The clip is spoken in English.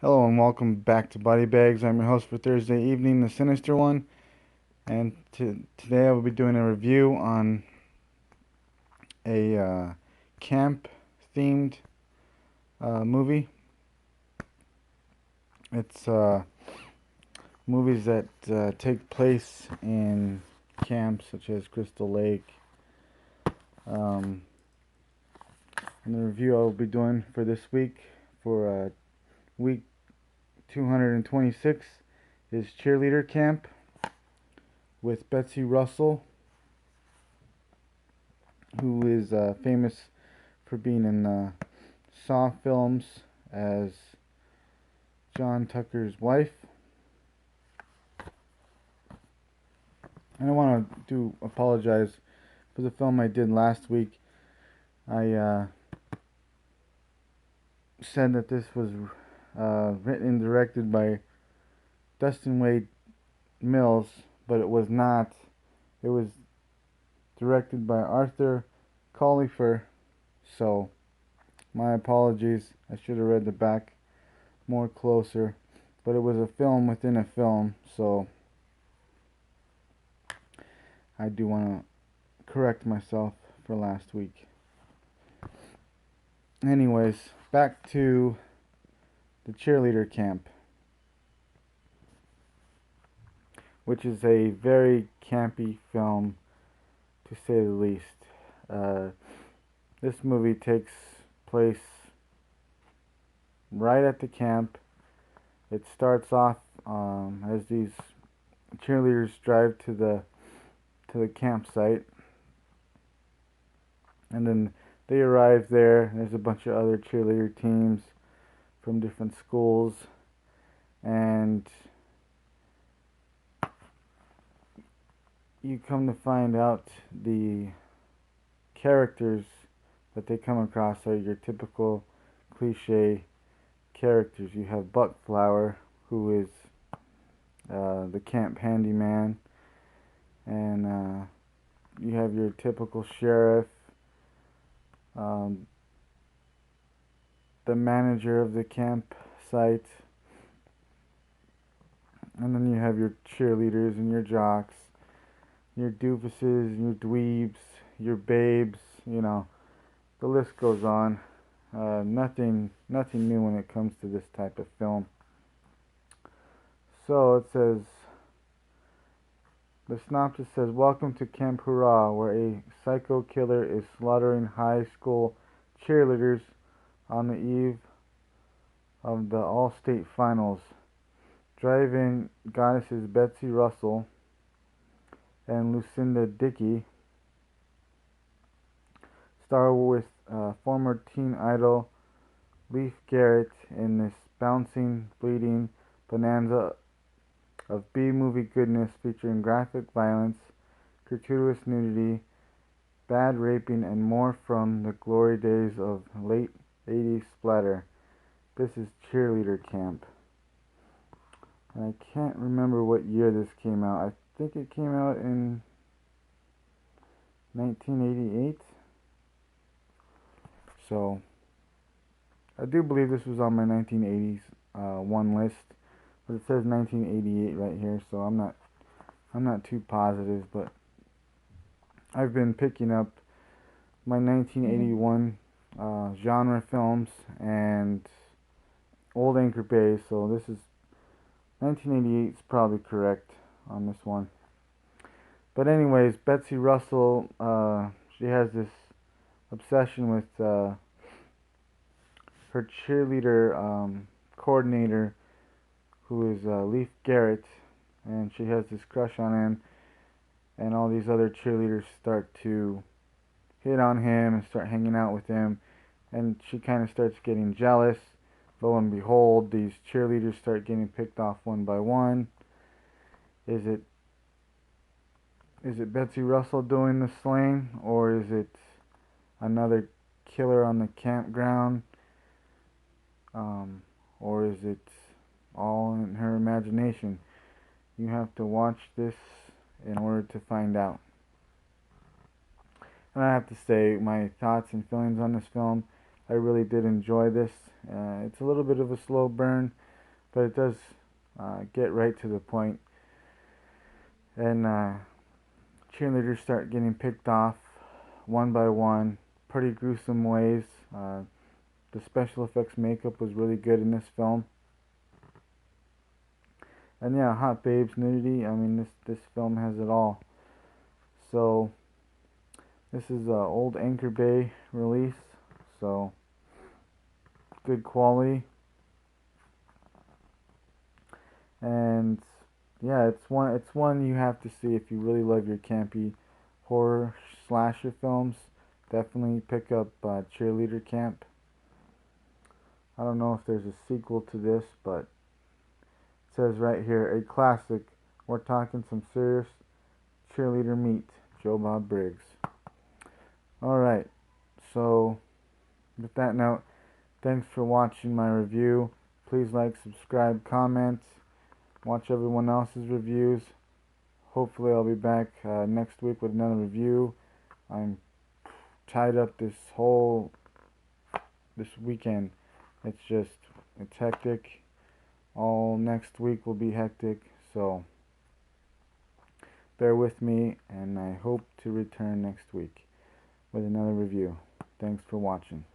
Hello and welcome back to Body Bags. I'm your host for Thursday evening, the Sinister one, and today I will be doing a review on a camp-themed movie. It's movies that take place in camps such as Crystal Lake. Um, and the review I will be doing for this week, for week 226, is Cheerleader Camp with Betsy Russell, who is famous for being in Saw films as John Tucker's wife. And I want to apologize for the film I did last week. I said that this was written and directed by Dustin Wade Mills, but it was not. It was directed by Arthur Collifer. So my apologies. I should have read the back more closer, but it was a film within a film, so I do want to correct myself for last week. Anyways, back to the Cheerleader Camp, which is a very campy film, to say the least. This movie takes place right at the camp. It starts off as these cheerleaders drive to the campsite, and then they arrive there. And there's a bunch of other cheerleader teams from different schools, and you come to find out the characters that they come across are your typical cliche characters. You have Buck Flower, who is the camp handyman, and you have your typical sheriff, um, the manager of the campsite, and then you have your cheerleaders and your jocks, your doofuses, your dweebs, your babes, the list goes on. Nothing new when it comes to this type of film. So it says, the synopsis says, "Welcome to Camp Hurrah, where a psycho killer is slaughtering high school cheerleaders on the eve of the all-state finals. Drive-in goddesses Betsy Russell and Lucinda Dickey star with former teen idol Leif Garrett in this bouncing, bleeding bonanza of B-movie goodness featuring graphic violence, gratuitous nudity, bad raping, and more from the glory days of late 80s splatter. This is Cheerleader Camp." And I can't remember what year this came out. I think it came out in 1988. So I do believe this was on my 1980s one list, but it says 1988 right here, so I'm not too positive, but I've been picking up my 1981 genre films and old Anchor Bay, so this is 1988 is probably correct on this one. But anyways, Betsy Russell, she has this obsession with her cheerleader coordinator, who is Leif Garrett, and she has this crush on him, and all these other cheerleaders start to hit on him and start hanging out with him, and she kind of starts getting jealous. Lo and behold, these cheerleaders start getting picked off one by one. Is it Betsy Russell doing the slaying, or is it another killer on the campground? Or is it all in her imagination? You have to watch this in order to find out. And I have to say, my thoughts and feelings on this film, I really did enjoy this. It's a little bit of a slow burn, but it does get right to the point. And cheerleaders start getting picked off one by one, pretty gruesome ways. The special effects makeup was really good in this film. And yeah, hot babes, nudity. I mean, this film has it all. So this is a old Anchor Bay release, so good quality. And yeah, it's one you have to see if you really love your campy horror slasher films. Definitely pick up Cheerleader Camp. I don't know if there's a sequel to this, but it says right here, a classic. We're talking some serious cheerleader meat. Joe Bob Briggs. Alright, so with that note, thanks for watching my review. Please like, subscribe, comment, watch everyone else's reviews. Hopefully I'll be back next week with another review. I'm tied up this weekend. It's hectic. All next week will be hectic, so bear with me, and I hope to return next week with another review. Thanks for watching.